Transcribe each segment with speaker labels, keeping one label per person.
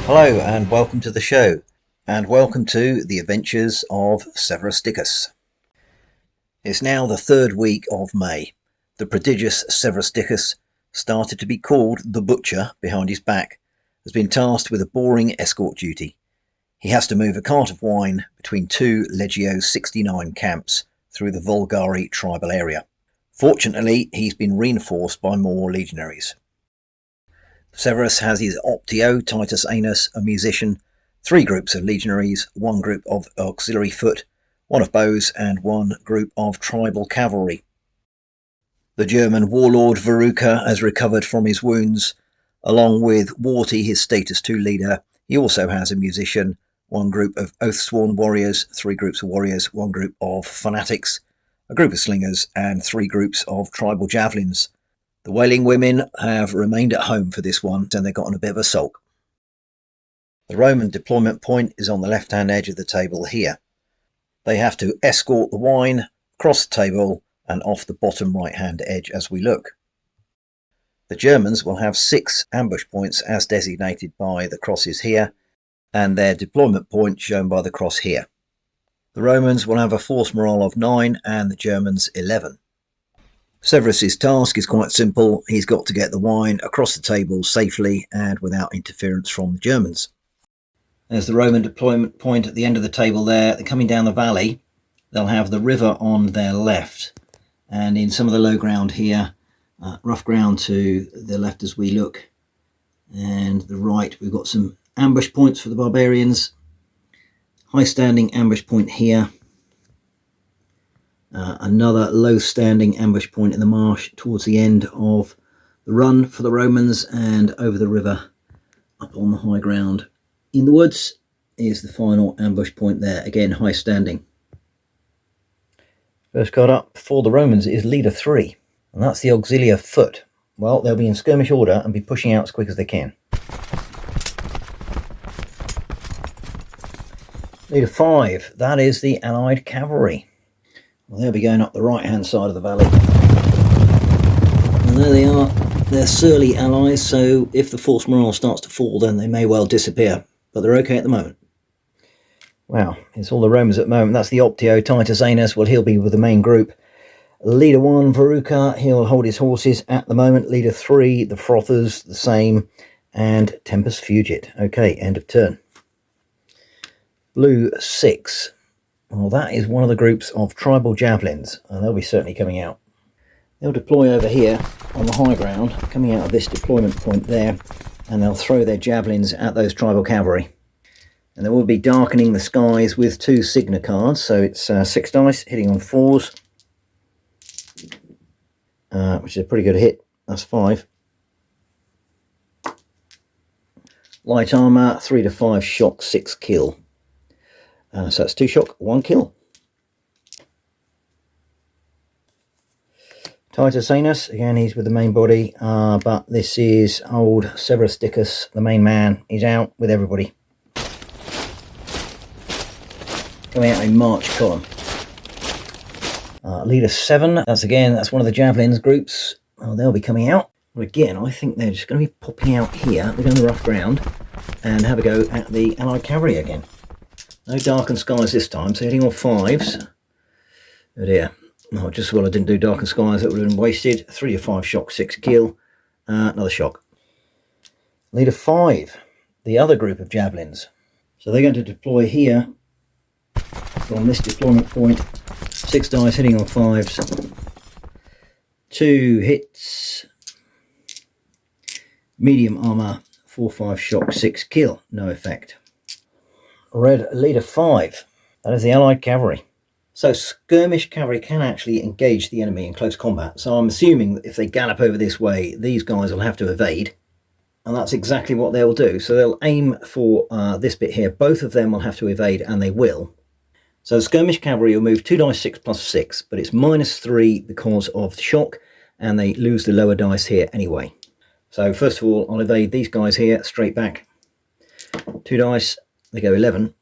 Speaker 1: Hello and welcome to the show, and welcome to the Adventures of Severus Dickus. It's now the third week of May. The prodigious Severus Dickus, started to be called the Butcher behind his back, has been tasked with a boring escort duty. He has to move a cart of wine between two Legio 69 camps through the Vulgari tribal area. Fortunately, he's been reinforced by more legionaries. Severus has his Optio, Titus Anus, a musician, 3 groups of legionaries, 1 group of auxiliary foot, 1 of bows, and 1 group of tribal cavalry. The German warlord Veruca has recovered from his wounds. Along with Warty, his status 2 leader, he also has a musician, 1 group of oath-sworn warriors, 3 groups of warriors, 1 group of fanatics, a group of slingers, and 3 groups of tribal javelins. The wailing women have remained at home for this one, and they've got on a bit of a sulk. The Roman deployment point is on the left-hand edge of the table here. They have to escort the wine across the table and off the bottom right-hand edge as we look. The Germans will have 6 ambush points as designated by the crosses here, and their deployment point shown by the cross here. The Romans will have a force morale of 9 and the Germans 11. Severus's task is quite simple. He's got to get the wine across the table safely and without interference from the Germans. There's the Roman deployment point at the end of the table there. They're coming down the valley. They'll have the river on their left, and in some of the low ground here, rough ground to the left as we look, and the right, we've got some ambush points for the barbarians. High standing ambush point here. Another low standing ambush point in the marsh towards the end of the run for the Romans, and over the river up on the high ground in the woods is the final ambush point there, again high standing. First card up for the Romans is leader 3, and that's the auxiliary foot. Well, they'll be in skirmish order and be pushing out as quick as they can. Leader 5, that is the allied cavalry. Well, they'll be going up the right-hand side of the valley. And there they are. They're surly allies, so if the force morale starts to fall, then they may well disappear. But they're okay at the moment. Wow, it's all the Romans at the moment. That's the Optio, Titus Anus. Well, he'll be with the main group. Leader 1, Veruca, he'll hold his horses at the moment. Leader 3, the Frothers, the same. And Tempus Fugit. Okay, end of turn. Blue 6. Well, that is one of the groups of tribal javelins, and they'll be certainly coming out. They'll deploy over here on the high ground, coming out of this deployment point there, and they'll throw their javelins at those tribal cavalry. And they will be darkening the skies with 2 Signa cards, so it's 6 dice, hitting on 4s, which is a pretty good hit. That's 5. Light armour, 3 to 5 shock, 6 kill. So that's 2 shock, 1 kill. Titus Anus, again he's with the main body, but this is old Severus Dickus, the main man. He's out with everybody. Coming out in march column. Leader 7, that's one of the javelins groups. Oh, they'll be coming out. Well, again, I think they're just going to be popping out here. They're going to the rough ground and have a go at the allied cavalry again. No darkened skies this time, so hitting on 5s. Oh dear. Oh, just as well I didn't do darkened skies, that would have been wasted. 3 to 5 shock, 6 kill. Another shock. Leader 5, the other group of javelins. So they're going to deploy here from this deployment point. 6 dice hitting on 5s. 2 hits. Medium armour, 4-5 shock, 6 kill. No effect. Red leader 5, that is the allied cavalry. So skirmish cavalry can actually engage the enemy in close combat, so I'm assuming that if they gallop over this way, these guys will have to evade, and that's exactly what they'll do. So they'll aim for this bit here. Both of them will have to evade, and they will. So the skirmish cavalry will move 2 dice 6 plus 6, but it's -3 because of the shock, and they lose the lower dice here anyway. So first of all, I'll evade these guys here straight back. 2 dice. They go 11.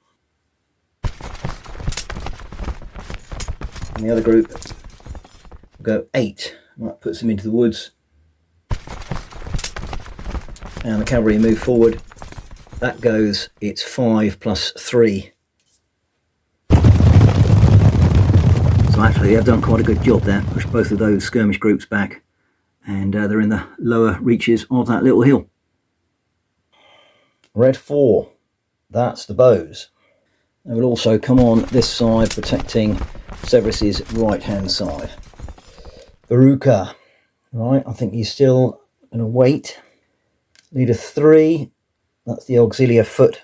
Speaker 1: And the other group will go 8. That puts them into the woods. And the cavalry move forward. that goes, it's 5 plus 3. So actually they've done quite a good job there, pushed both of those skirmish groups back, and they're in the lower reaches of that little hill. Red 4, that's the bows. They will also come on this side, protecting Severus's right hand side. Veruca, right, I think he's still going to wait. Leader 3, that's the auxiliary foot.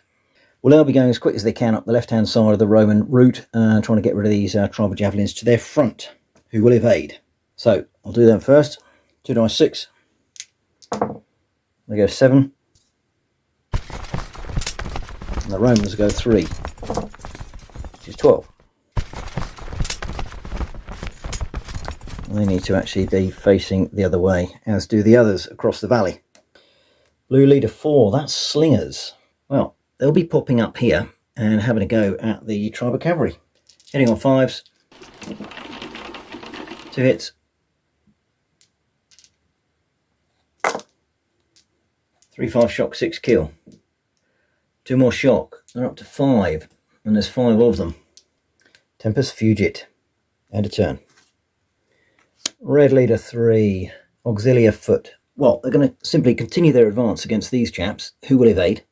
Speaker 1: Well, they'll be going as quick as they can up the left-hand side of the Roman route, trying to get rid of these tribal javelins to their front, who will evade. So, I'll do them first. 2 dice 6. They go 7. And the Romans go 3, which is 12. And they need to actually be facing the other way, as do the others across the valley. Blue leader 4, that's slingers. Well, they'll be popping up here and having a go at the tribal cavalry. Hitting on 5s. 2 hits. 3 5 shock, 6 kill. 2 more shock. They're up to 5, and there's 5 of them. Tempest Fugit. End of turn. Red leader 3, auxiliary foot. Well, they're going to simply continue their advance against these chaps, who will evade.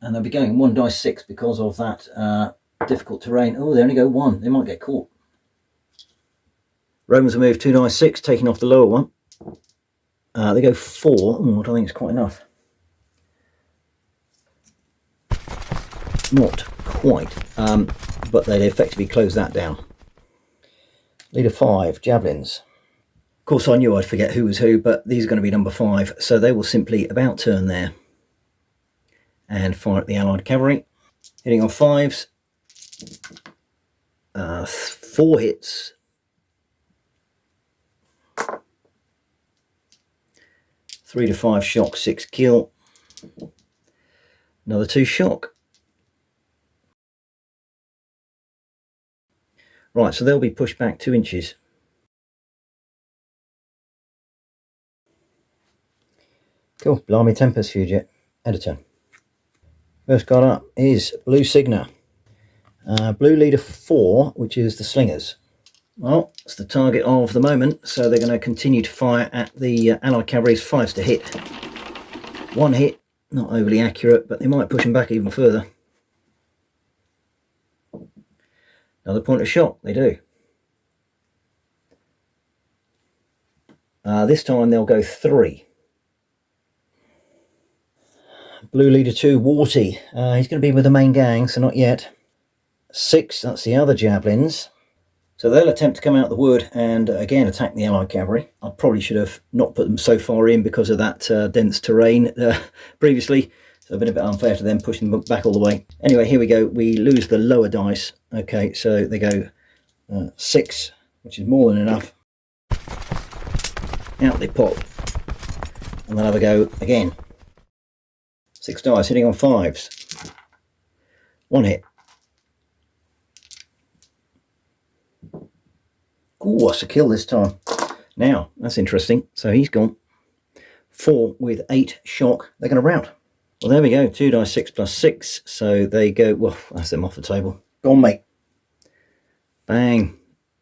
Speaker 1: And they'll be going 1 dice 6 because of that difficult terrain. Oh, they only go 1. They might get caught. Romans will move 2 dice 6, taking off the lower one. They go 4. Oh, I don't think it's quite enough. Not quite, but they effectively close that down. Leader 5, javelins. Of course, I knew I'd forget who was who, but these are going to be number 5, so they will simply about turn there and fire at the allied cavalry. Hitting on 5s. 4 hits. 3 to 5 shock, 6 kill. Another 2 shock. Right, so they'll be pushed back 2 inches. Cool, Blimey Tempest Fugit. End of turn. First card up is Blue Signa. Blue leader 4, which is the slingers. Well, it's the target of the moment, so they're going to continue to fire at the allied cavalry's 5s to hit. 1 hit, not overly accurate, but they might push them back even further. Another point of shot, they do. This time they'll go 3. Blue leader 2, Warty. He's going to be with the main gang, so not yet. 6, that's the other javelins. So they'll attempt to come out of the wood and again attack the allied cavalry. I probably should have not put them so far in because of that dense terrain previously. So a bit unfair to them, pushing them back all the way. Anyway, here we go. We lose the lower dice. Okay, so they go 6, which is more than enough. Out they pop. And they'll have a go again. 6 dice, hitting on 5s. 1 hit. Ooh, that's a kill this time. Now, that's interesting. So he's gone. 4 with 8 shock. They're going to rout. Well, there we go. 2 dice 6 plus 6. So they go, well, that's them off the table. Go on, mate. Bang.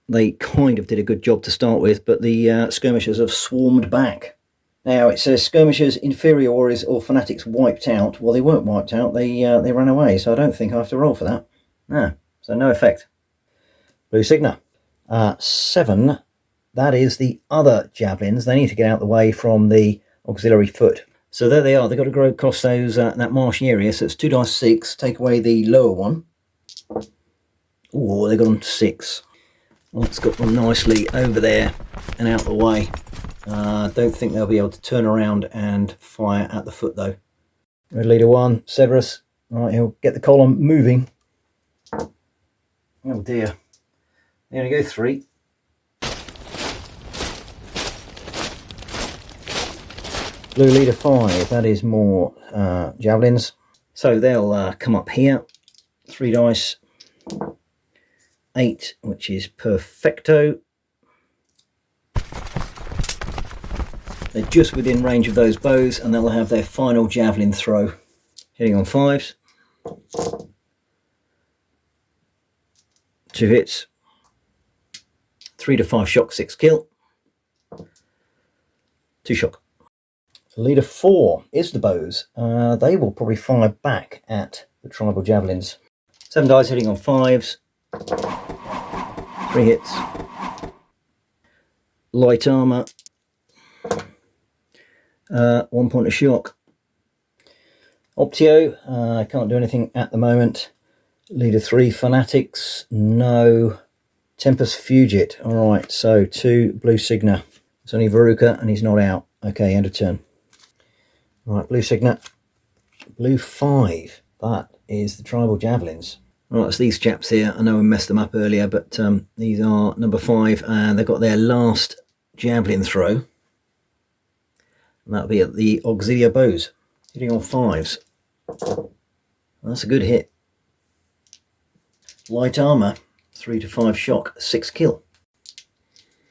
Speaker 1: They kind of did a good job to start with, but the skirmishers have swarmed back. Now, it says skirmishers, inferiores, or fanatics wiped out. Well, they weren't wiped out. They ran away, so I don't think I have to roll for that. No, so no effect. Blue Signa. 7, that is the other javelins. They need to get out the way from the auxiliary foot. So there they are. They've got to go across those that marshy area. So it's 2 dice 6. Take away the lower one. Oh, they got them to 6. Well, it's got them nicely over there and out the way. Don't think they'll be able to turn around and fire at the foot though. Red leader 1, Severus. Right, he'll get the column moving. Oh dear. They only go 3. Blue leader 5, that is more javelins. So they'll come up here. 3 dice. 8, which is perfecto. They're just within range of those bows, and they'll have their final javelin throw. hitting on 5s. 2 hits. 3 to 5 shock, 6 kill. 2 shock. Leader 4 is the bows. They will probably fire back at the tribal javelins. 7 dice hitting on 5s. 3 hits. Light armour. 1 point of shock. Optio, I can't do anything at the moment. Leader 3 Fanatics, no. Tempest Fugit, alright, so 2 blue Signa. It's only Veruca and he's not out. Okay, end of turn. Right, blue Signa. Blue 5, that is the tribal javelins. Right, it's these chaps here. I know I messed them up earlier, but these are number 5 and they've got their last javelin throw. And that'll be at the Auxilia bows. Hitting on 5s. That's a good hit. Light armour, 3 to 5 shock, 6 kill.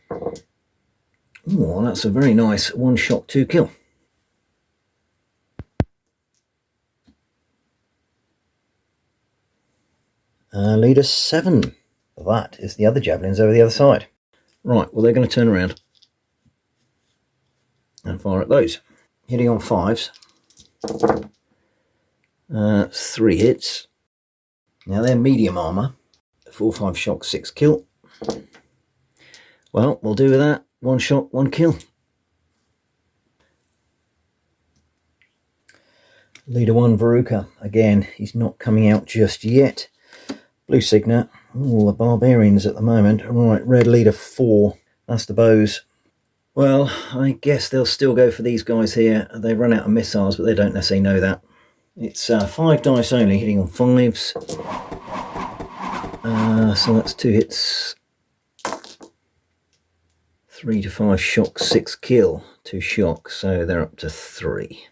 Speaker 1: Oh, that's a very nice 1 shock, 2 kill. Leader 7. That is the other javelins over the other side. Right, well they're going to turn around and fire at those. Hitting on 5s. 3 hits. Now they're medium armour. 4, 5 shock, 6 kill. Well, we'll do with that. 1 shot, 1 kill. Leader 1 Veruca. Again, he's not coming out just yet. Blue Signa. All the barbarians at the moment. Right, red leader 4. That's the bows. Well, I guess they'll still go for these guys here. They run out of missiles, but they don't necessarily know that. It's 5 dice only, hitting on 5s. So that's 2 hits. 3 to 5 shock, 6 kill. 2 shock, so they're up to 3.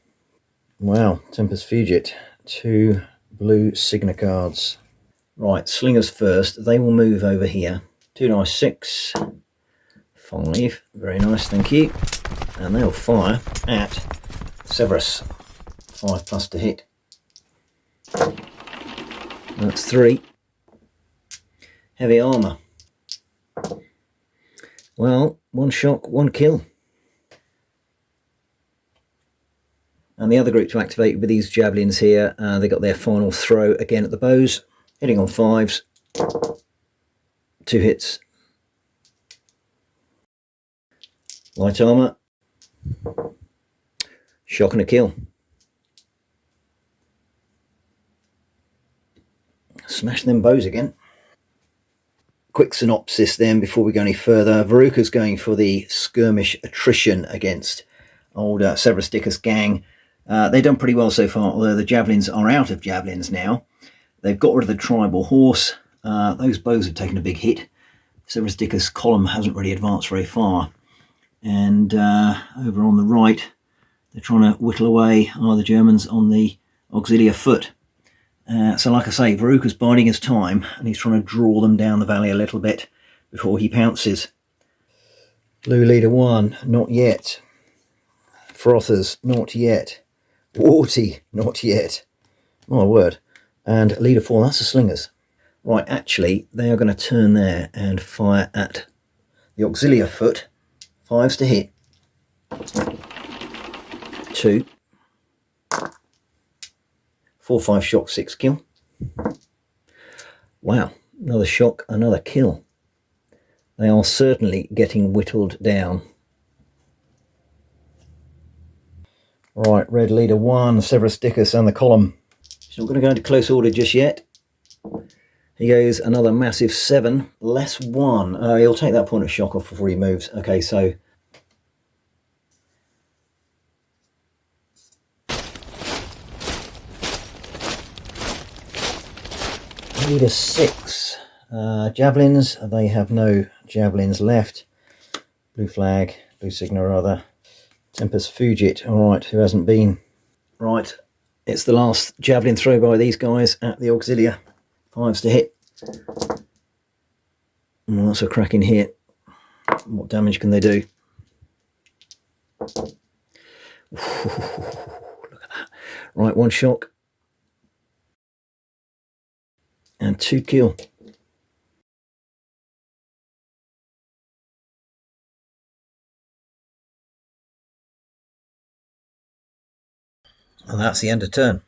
Speaker 1: Wow, Tempest Fugit. 2 blue Signa cards. Right, slingers first. They will move over here. 2 dice, 6. 5, very nice, thank you. And they'll fire at Severus. 5 plus to hit. That's 3. Heavy armour. Well, 1 shock, 1 kill. And the other group to activate with these javelins here, they got their final throw again at the bows. Hitting on 5s. 2 hits. Light armour. Shock and a kill. Smash them bows again. Quick synopsis then before we go any further. Veruca's going for the skirmish attrition against old Severus Dickus gang. They've done pretty well so far, although the javelins are out of javelins now. They've got rid of the tribal horse. Those bows have taken a big hit. Severus Dickus' column hasn't really advanced very far. And over on the right, they're trying to whittle away the Germans on the Auxilia foot. So like I say, Veruca's biding his time and he's trying to draw them down the valley a little bit before he pounces. Blue leader 1, not yet. Frothers, not yet. Warty, not yet. My word. And leader 4, that's the slingers. Right, actually, they are going to turn there and fire at the Auxilia foot. 5s to hit. 2. 4, 5 shock, 6 kill. Wow, another shock, another kill. They are certainly getting whittled down. Right, red leader 1, Severus Dickus and the column. He's not going to go into close order just yet. He goes another massive 7, less 1. He'll take that point of shock off before he moves. Okay, so leader 6, javelins. They have no javelins left. Blue flag, blue Signa rather. Tempest Fugit. All right, who hasn't been? Right, it's the last javelin throw by these guys at the Auxilia. 5s to hit. Oh, that's a cracking hit. What damage can they do? Look at that. Right, 1 shock, and 2 kill. And that's the end of turn.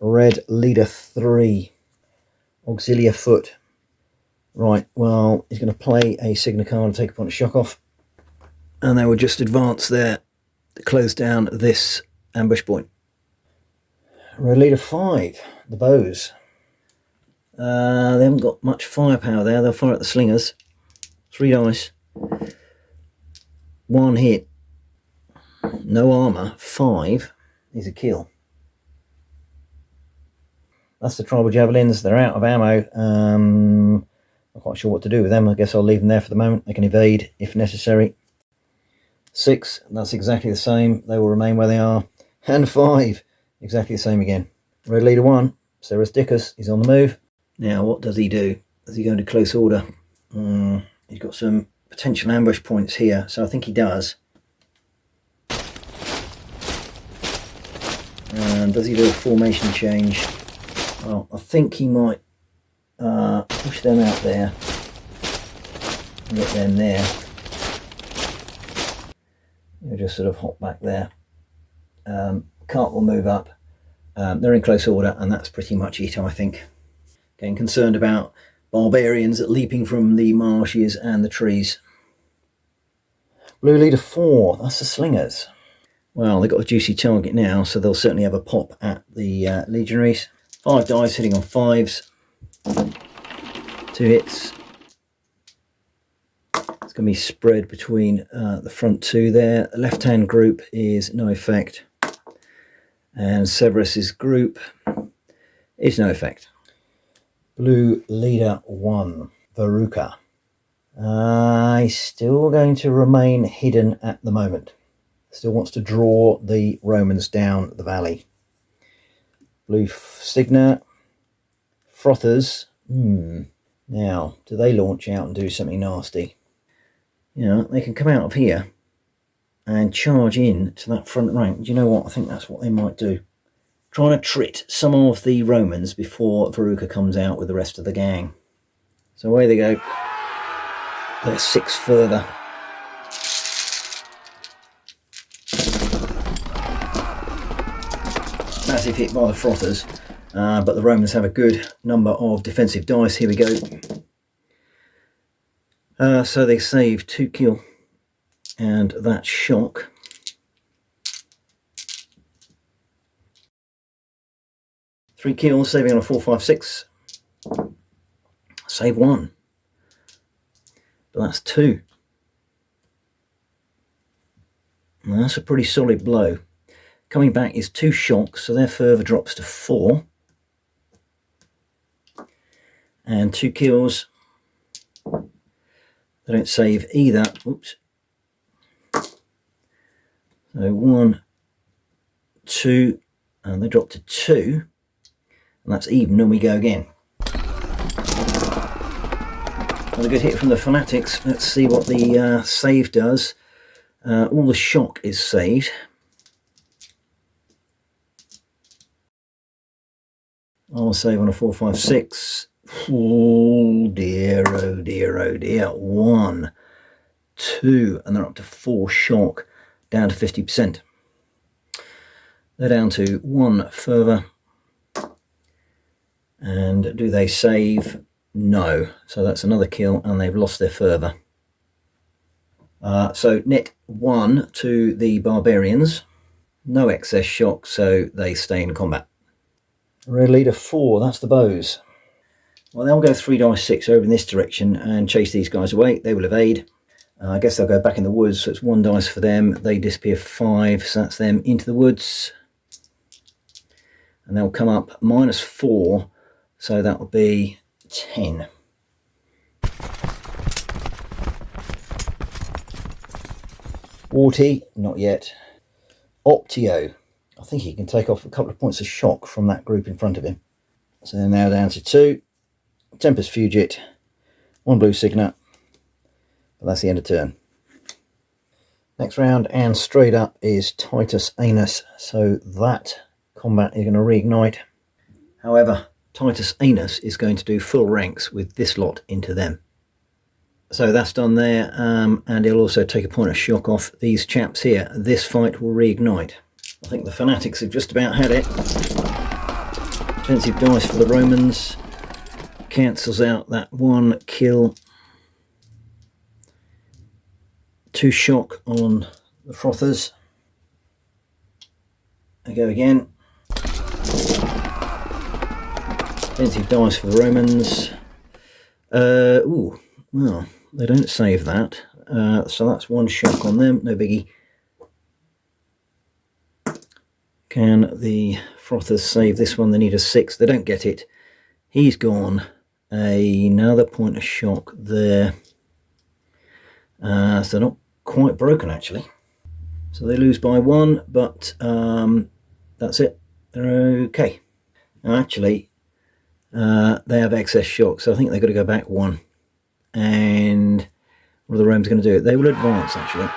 Speaker 1: Red leader 3, auxiliary foot. Right, well, he's going to play a Signa card and take a point of shock off. And they will just advance there to close down this ambush point. Red leader 5, the bows. They haven't got much firepower there. They'll fire at the slingers. 3 dice. 1 hit. No armour. 5 is a kill. That's the tribal javelins. They're out of ammo. Not quite sure what to do with them. I guess I'll leave them there for the moment. They can evade if necessary. 6, that's exactly the same. They will remain where they are. And 5, exactly the same again. Red leader 1, Severus Dickus, is on the move. Now, what does he do? Does he go into close order? He's got some potential ambush points here, so I think he does. And does he do a formation change? Well, I think he might push them out there and get them there. You'll just sort of hop back there. Cart will move up. They're in close order, and that's pretty much it, I think. Getting concerned about barbarians leaping from the marshes and the trees. Blue leader 4, that's the slingers. Well, they've got a juicy target now, so they'll certainly have a pop at the legionaries. 5 dice hitting on 5s. 2 hits. It's going to be spread between the front 2 there. The left-hand group is no effect. And Severus's group is no effect. Blue leader 1, Veruca. He's still going to remain hidden at the moment. Still wants to draw the Romans down the valley. Blue Signa. Frothers. Now, do they launch out and do something nasty? You know, they can come out of here and charge in to that front rank. Do you know what? I think that's what they might do. Trying to trit some of the Romans before Veruca comes out with the rest of the gang. So away they go. They're 6 further. Massive hit by the Frothers, but the Romans have a good number of defensive dice. Here we go. So they save 2 kill, and that shock. Three kills, saving on a 4-5-6. Save 1. But that's 2. And that's a pretty solid blow. Coming back is 2 shocks, so their fervour drops to 4. And 2 kills. They don't save either. Oops. So 1, 2, and they drop to 2. And that's even, and we go again. Another good hit from the Fanatics. Let's see what the save does. All the shock is saved. I'll save on a 4-5-6. Oh dear, oh dear, oh dear. 1, 2, and they're up to 4 shock, down to 50%. They're down to 1 fervour. And do they save? No. So that's another kill, and they've lost their fervour. So net 1 to the barbarians. No excess shock, so they stay in combat. Red leader 4, that's the bows. Well, they'll go 3 dice 6 over in this direction and chase these guys away. They will evade. I guess they'll go back in the woods, so it's 1 dice for them. They disappear 5, so that's them into the woods. And they'll come up -4, so that will be 10. Warty, not yet. Optio. I think he can take off a couple of points of shock from that group in front of him. So they're now down to 2. Tempest Fugit, 1 blue Signa. But that's the end of turn. Next round, and straight up is Titus Anus. So that combat is going to reignite. However, Titus Anus is going to do full ranks with this lot into them. So that's done there, and he'll also take a point of shock off these chaps here. This fight will reignite. I think the fanatics have just about had it. Defensive dice for the Romans. Cancels out that one kill. 2 shock on the Frothers. They go again. Defensive dice for the Romans. Ooh, well, they don't save that. So that's 1 shock on them, no biggie. Can the Frothers save this one? They need a 6. They don't get it. He's gone. Another point of shock there. So they're not quite broken actually. So they lose by 1, but that's it. They're okay. Now actually, they have excess shock, so I think they've got to go back 1. And what are the Romans going to do? They will advance actually.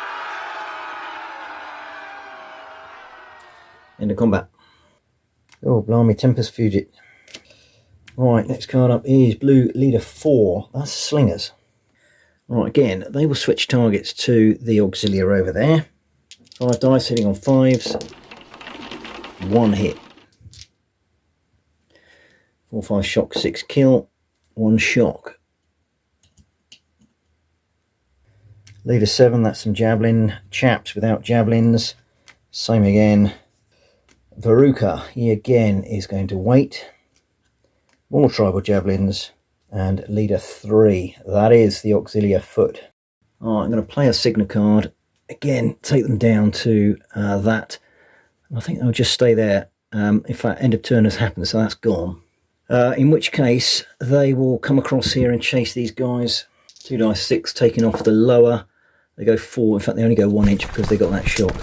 Speaker 1: End of combat. Oh, blimey, Tempest Fugit. Right, next card up is Blue Leader 4. That's Slingers. Right, again, they will switch targets to the Auxilia over there. 5 dice hitting on 5s. 1 hit. 4, 5 shock, 6 kill. 1 shock. Leader 7, that's some javelin chaps without javelins. Same again. Veruca, he again is going to wait. More tribal javelins. And leader 3, that is the Auxilia foot. Alright, I'm going to play a Signa card. Again, take them down to that. I think they'll just stay there if that end of turn has happened, so that's gone. In which case, they will come across here and chase these guys. 2 dice 6, taking off the lower. They go 4, in fact they only go 1 inch because they got that shock.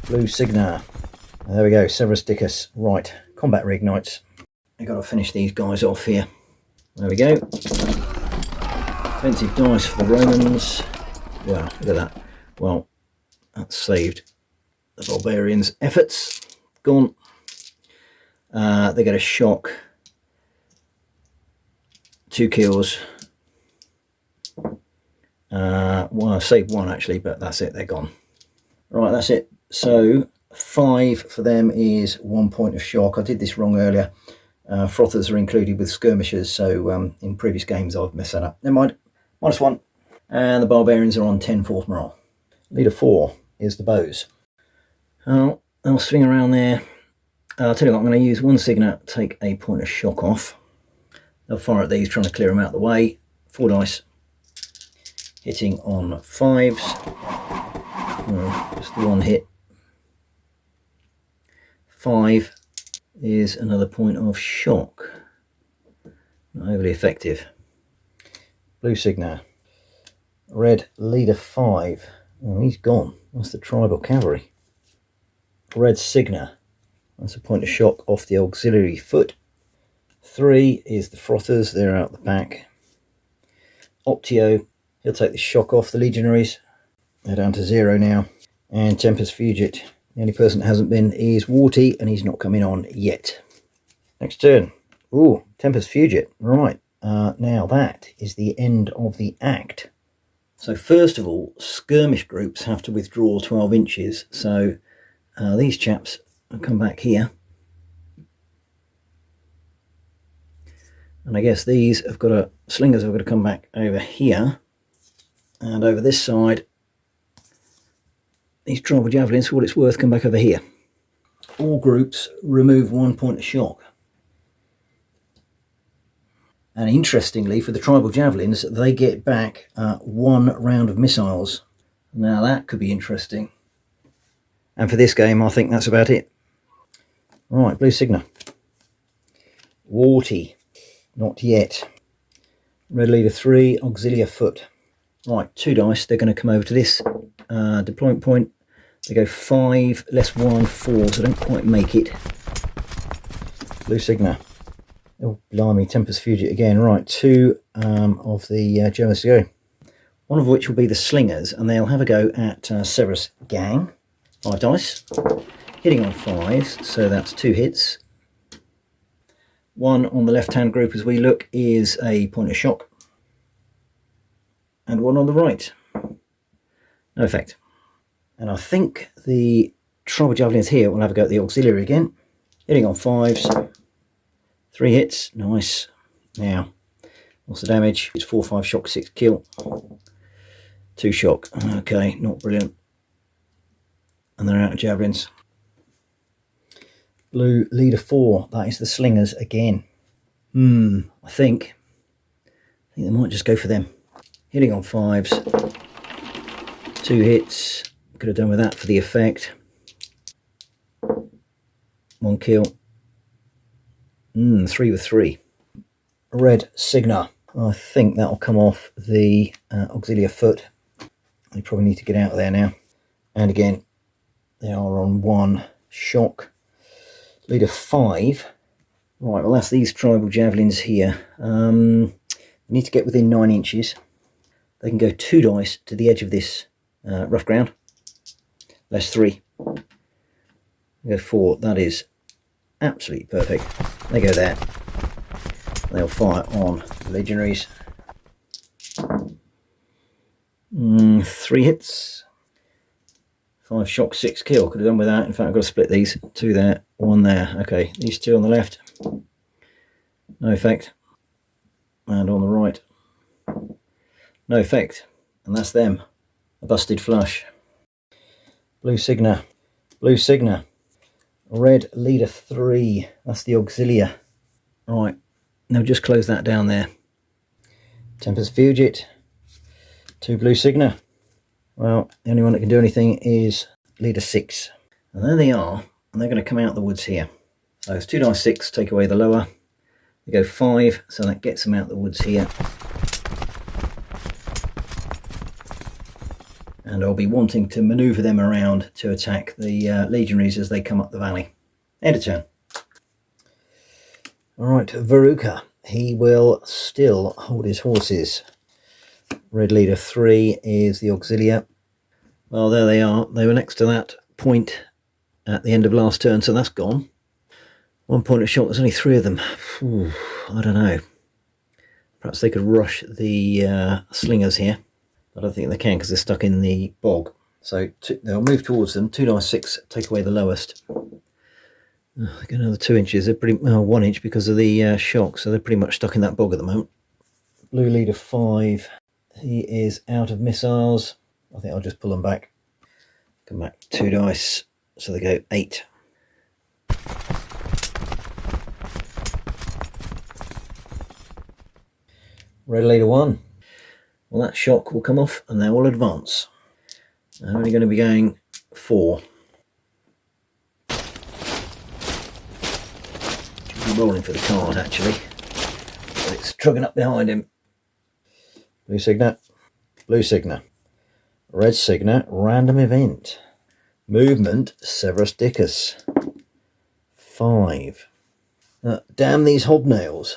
Speaker 1: Blue Signa. There we go, Severus Dickus. Right, combat reignites. I've got to finish these guys off here. There we go. Defensive dice for the Romans. Wow, look at that. Well, that saved the barbarians' efforts. Gone. They get a shock. 2 kills. Well, I saved 1 actually, but that's it, they're gone. Right, that's it. So 5 for them is 1 point of shock. I did this wrong earlier. Frothers are included with skirmishers, so in previous games I've messed that up. Never mind. -1. And the barbarians are on 10 force morale. Leader 4 is the bows. I'll swing around there. I'll tell you what, I'm going to use 1 Signa, take a point of shock off. They'll fire at these, trying to clear them out of the way. 4 dice. Hitting on 5s. Just the 1 hit. 5 is another point of shock. Not overly effective. Blue Signa. Red Leader 5. Oh, he's gone. That's the tribal cavalry. Red Signa. That's a point of shock off the auxiliary foot. 3 is the Frothers. They're out the back. Optio. He'll take the shock off the legionaries. They're down to 0 now. And Tempest Fugit. The only person that hasn't been is Warty, and he's not coming on yet. Next turn. Ooh, Tempest Fugit. Right. Now that is the end of the act. So first of all, skirmish groups have to withdraw 12 inches. So these chaps will come back here. And I guess these have got to, slingers have got to come back over here. And over this side, these tribal javelins, for what it's worth, come back over here. All groups remove 1 point of shock. And interestingly, for the tribal javelins, they get back 1 round of missiles. Now that could be interesting. And for this game, I think that's about it. Right, Blue Signa. Warty. Not yet. Red Leader 3, Auxilia foot. Right, 2 dice. They're going to come over to this deployment point. They go 5, less 1, 4, so don't quite make it. Blue Signa. Oh, blimey, Tempest Fugit again. Right, 2 of the Germans to go. One of which will be the slingers, and they'll have a go at Severus Gang. 5 dice. Hitting on 5s, so that's 2 hits. One on the left-hand group as we look is a point of shock, and one on the right. No effect. And I think the tribal javelins here will have a go at the auxiliary again. Hitting on 5s. 3 hits. Nice. Now, what's the damage? It's 4, 5 shock, 6 kill. 2 shock. Okay, not brilliant. And they're out of javelins. Blue leader 4. That is the slingers again. I think they might just go for them. Hitting on 5s. 2 hits. Could have done with that for the effect. 1 kill. 3 with 3. Red Signa. I think that'll come off the auxiliary foot. They probably need to get out of there now. And again, they are on 1 shock. Leader 5. Right, well that's these tribal javelins here. You need to get within 9 inches. They can go 2 dice to the edge of this rough ground. Less 3. Go 4. That is absolutely perfect. They go there. They'll fire on legionaries. 3 hits. 5 shock, 6 kill. Could have done with that. In fact, I've got to split these. 2 there, 1 there. Okay, these 2 on the left. No effect. And on the right. No effect. And that's them. A busted flush. Blue Signa. Blue Signa. Red leader 3. That's the auxilia. Right. Now just close that down there. Tempest Fugit. 2 Blue Signa. Well, the only one that can do anything is leader 6. And there they are. And they're going to come out the woods here. So it's 2 dice 6, take away the lower. They go 5, so that gets them out the woods here. And I'll be wanting to manoeuvre them around to attack the legionaries as they come up the valley. End of turn. Alright, Veruca. He will still hold his horses. Red leader 3 is the auxilia. Well, there they are. They were next to that point at the end of last turn, so that's gone. 1 point of shot, there's only 3 of them. I don't know. Perhaps they could rush the slingers here. I don't think they can because they're stuck in the bog. So they'll move towards them. 2 dice 6, take away the lowest. They get another 2 inches. They're pretty 1 inch because of the shock, so they're pretty much stuck in that bog at the moment. Blue leader 5, he is out of missiles. I think I'll just pull them back. Come back 2 dice, so they go 8. Red leader 1. Well, that shock will come off and they will advance. They're only going to be going 4. Should be rolling for the card actually. But it's trugging up behind him. Blue Signa. Blue Signa. Red Signa. Random event. Movement Severus Dickus. 5. Damn these hobnails.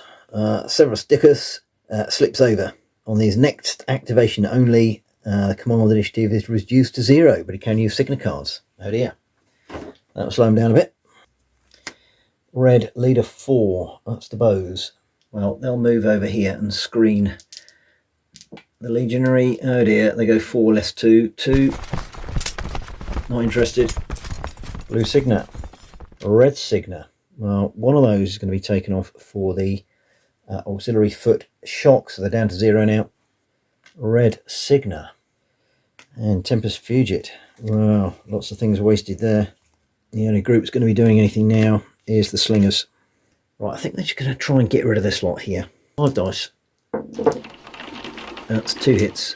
Speaker 1: Severus Dickus slips over. On his next activation only, command initiative is reduced to 0, but he can use Signa cards. Oh dear. That'll slow him down a bit. Red leader 4, that's the bows. Well, they'll move over here and screen the legionary. Oh dear, they go 4 less 2. 2. Not interested. Blue Signa. Red Signa. Well, one of those is going to be taken off for the auxiliary foot shock, so they're down to 0 now. Red Signa. And Tempest Fugit. Well, lots of things wasted there. The only group that's going to be doing anything now is the slingers. Right, I think they're just going to try and get rid of this lot here. 5 dice. That's 2 hits.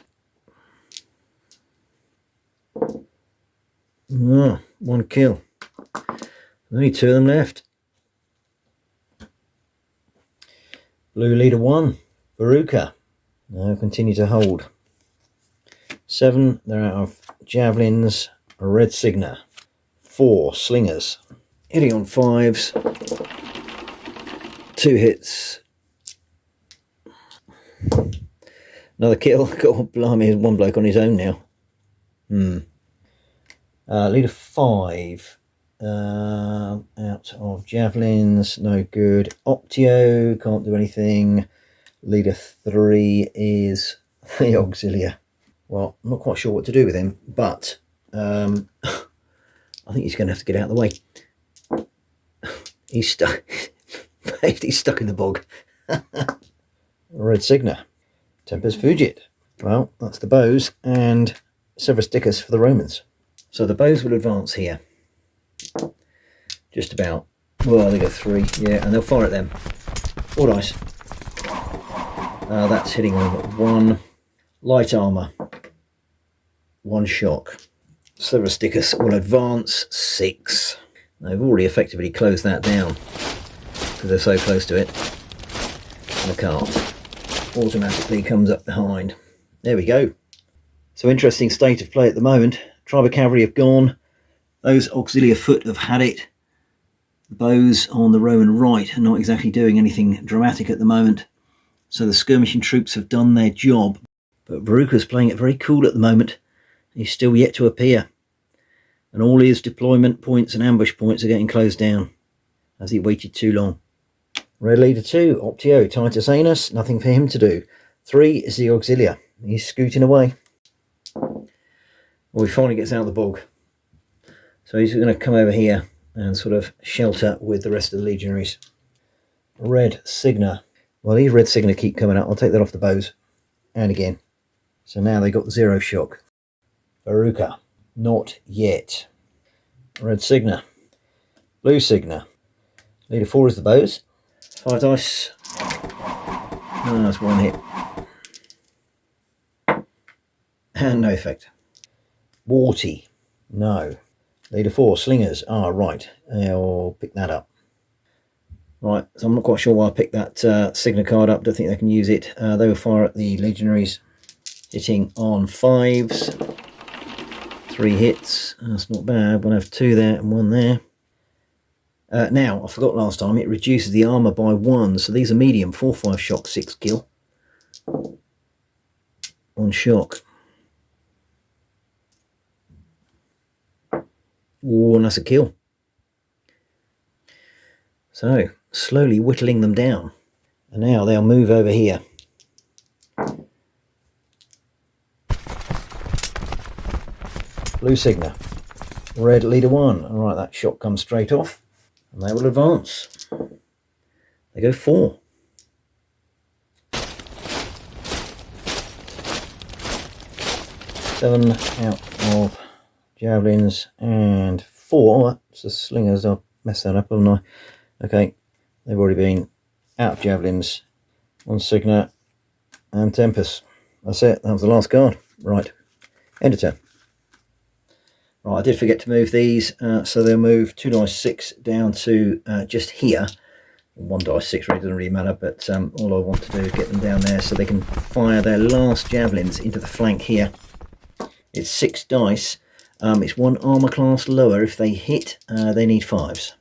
Speaker 1: 1 kill. Only 2 of them left. Blue leader 1, Veruca. Now continue to hold. 7, they're out of javelins. Red Signa. 4, slingers. Hitting on 5s. 2 hits. Another kill. God blimey, there's one bloke on his own now. Leader 5. Out of javelins, no good. Optio, can't do anything. Leader 3 is the Auxilia. Well, I'm not quite sure what to do with him, but I think he's going to have to get out of the way. He's stuck. He's stuck in the bog. Red Signa, Tempest Fugit. Well, that's the bows and Severus Dickus for the Romans. So the bows will advance here. Just about. Well, they go 3, yeah, and they'll fire at them. All dice. That's hitting on 1. Light armour. 1 shock. Severus Dickus will advance 6. They've already effectively closed that down because they're so close to it. And the cart automatically comes up behind. There we go. So interesting state of play at the moment. Tribe of Cavalry have gone. Those Auxilia foot have had it. The bows on the Roman right are not exactly doing anything dramatic at the moment. So the skirmishing troops have done their job. But Veruca's playing it very cool at the moment. He's still yet to appear. And all his deployment points and ambush points are getting closed down. As he waited too long. Red Leader 2, Optio, Titus Anus, nothing for him to do. 3 is the Auxilia. He's scooting away. Well, he finally gets out of the bog. So he's going to come over here and sort of shelter with the rest of the legionaries. Red Signa. Well, these Red Signa keep coming up. I'll take that off the bows. And again. So now they got 0 shock. Veruca. Not yet. Red Signa. Blue Signa. Leader 4 is the bows. 5 dice. Oh, that's 1 hit. And no effect. Warty. No. Leader 4, slingers. Ah, right. I'll pick that up. Right, so I'm not quite sure why I picked that Signa card up. Don't think they can use it. They will fire at the legionaries. Hitting on 5s. 3 hits. That's not bad. We'll have 2 there and 1 there. Now, I forgot last time, it reduces the armour by 1. So these are medium. 4, 5 shock, 6 kill. 1 shock. Oh, and that's a kill. So, slowly whittling them down. And now they'll move over here. Blue Signa. Red Leader 1. Alright, that shot comes straight off. And they will advance. They go 4. 7 out of javelins and 4. That's the slingers. I'll mess that up, haven't I? Okay, they've already been out of javelins. 1 Signa and Tempest. That's it. That was the last card. Right. End of turn. Right, I did forget to move these, so they'll move 2 dice 6 down to just here. 1 dice 6 really doesn't really matter, but all I want to do is get them down there so they can fire their last javelins into the flank here. It's 6 dice. It's 1 armour class lower. If they hit, they need 5s.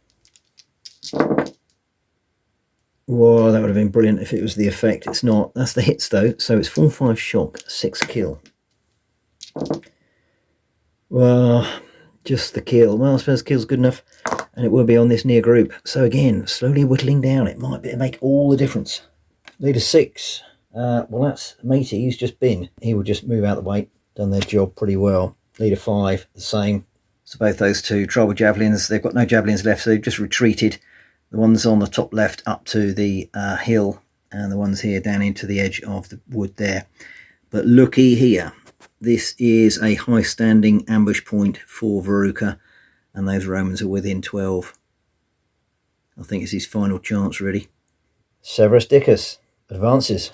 Speaker 1: Whoa, that would have been brilliant if it was the effect. It's not. That's the hits though, so it's 4, 5 shock, 6 kill. Well, just the kill. Well, I suppose kill's good enough, and it will be on this near group. So again, slowly whittling down. It might make all the difference. Leader 6. Well, that's matey. He's just been. He will just move out of the way. Done their job pretty well. Leader 5, the same. So both those two tribal javelins. They've got no javelins left, so they've just retreated. The ones on the top left up to the hill, and the ones here down into the edge of the wood there. But looky here. This is a high-standing ambush point for Veruca, and those Romans are within 12. I think it's his final chance, really. Severus Dickus advances.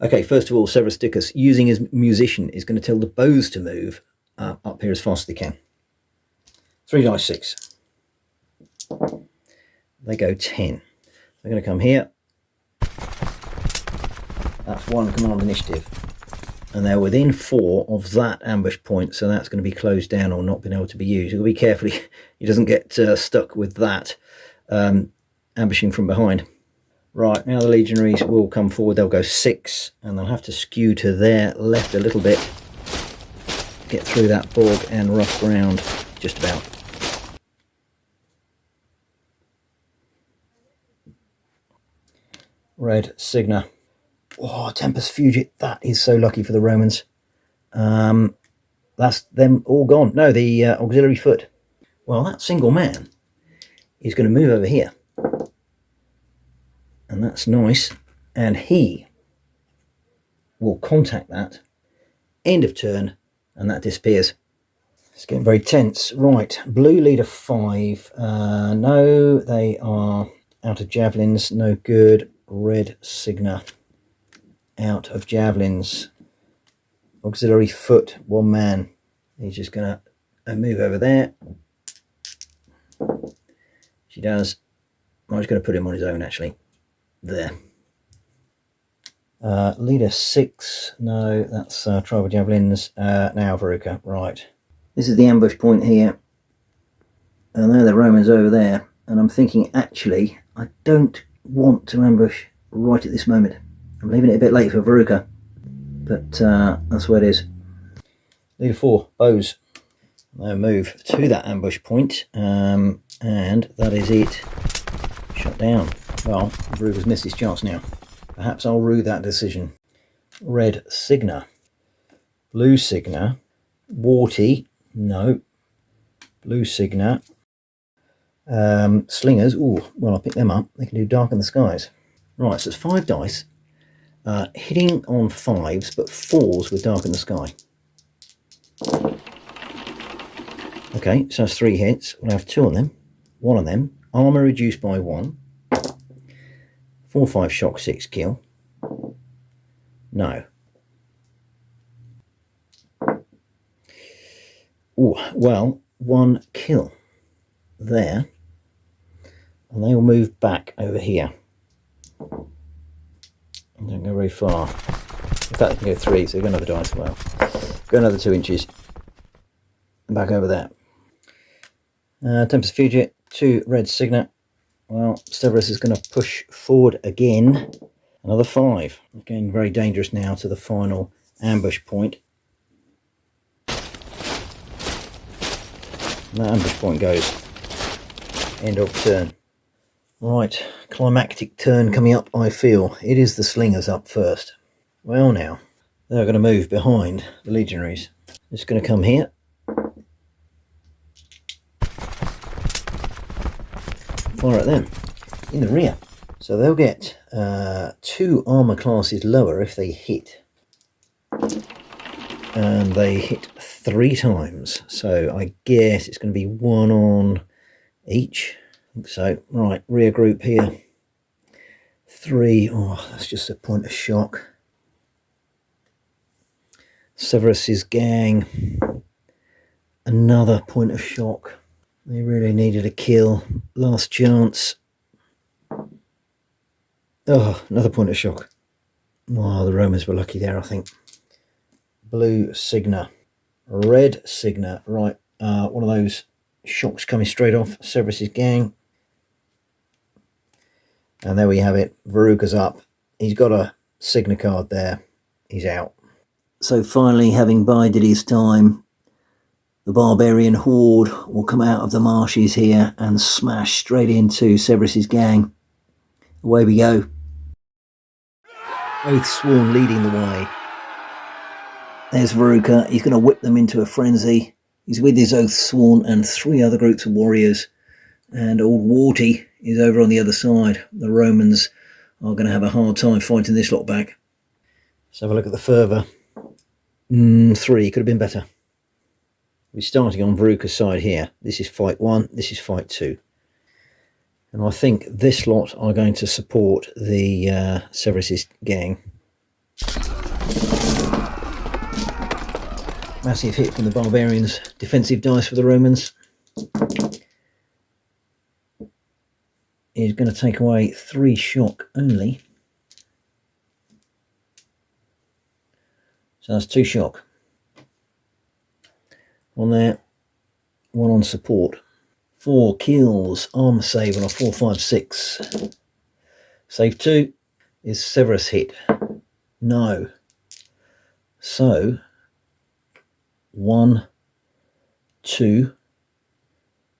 Speaker 1: Okay, first of all, Severus Dickus, using his musician, is going to tell the bows to move up here as fast as they can. 3 dice 6. They go 10. They're going to come here. That's 1 command initiative. And they're within 4 of that ambush point, so that's going to be closed down or not being able to be used. You've got to be careful he doesn't get stuck with that ambushing from behind. Right, now the legionaries will come forward. They'll go 6, and they'll have to skew to their left a little bit. Get through that bog and rough ground, just about. Red Signa. Oh, Tempest Fugit. That is so lucky for the Romans. That's them all gone. No, the auxiliary foot. Well, that single man is going to move over here. And that's nice. And he will contact that. End of turn. And that disappears. It's getting very tense. Right, blue leader 5. No, they are out of javelins. No good. Red Signa. Out of javelins. Auxiliary foot, 1 man. He's just going to move over there. She does. I'm just going to put him on his own, actually. There. Leader 6. No, that's tribal javelins. Now Veruca. Right. This is the ambush point here. And there are the Romans over there. And I'm thinking, actually, I don't want to ambush right at this moment. I'm leaving it a bit late for Veruca. But that's where it is. Leader 4, bows. Now move to that ambush point. And that is it. Shut down. Well, Veruca's missed his chance now. Perhaps I'll rue that decision. Red Signa. Blue Signa. Warty. No. Blue Signa. Slingers. Ooh, well, I'll pick them up. They can do Darken the Skies. Right, so it's 5 dice. Hitting on 5s, but 4s with Darken the Sky. Okay, so that's 3 hits. We'll have 2 on them. 1 on them. Armour reduced by 1. 4-5 shock, 6 kill. No. Oh, well, 1 kill there. And they will move back over here. Don't go very far. In fact, they can go 3, so go another dice. Well, go another 2 inches. And back over there. Tempest Fugit, 2 Red Signa. Well, Severus is going to push forward again. Another 5. Getting very dangerous now to the final ambush point. And that ambush point goes. End of turn. Right, climactic turn coming up, I feel. It is the slingers up first. Well now, they're going to move behind the legionaries. It's going to come here. Fire at them in the rear. So they'll get 2 armour classes lower if they hit. And they hit 3 times. So I guess it's going to be 1 on each. So, right, rear group here. 3, oh, that's just a point of shock. Severus's gang. Another point of shock. They really needed a kill. Last chance. Oh, another point of shock. Oh, the Romans were lucky there, I think. Blue Signa. Red Signa. Right, one of those shocks coming straight off Severus's gang. And there we have it. Veruca's up. He's got a Signa card there. He's out. So finally, having bided his time, the barbarian horde will come out of the marshes here and smash straight into Severus's gang. Away we go. Oathsworn leading the way. There's Veruca. He's going to whip them into a frenzy. He's with his Oathsworn and 3 other groups of warriors. And old Warty is over on the other side. The Romans are going to have a hard time fighting this lot back. Let's have a look at the fervour. 3 could have been better. We're starting on Veruca's side here. This is fight 1, this is fight 2. And I think this lot are going to support the Severus's gang. Massive hit from the barbarians. Defensive dice for the Romans. Is going to take away 3 shock only. So that's 2 shock. 1 there, 1 on support. 4 kills, armor save on a 4-5-6. Save 2. Is Severus hit? No. So 1, 2.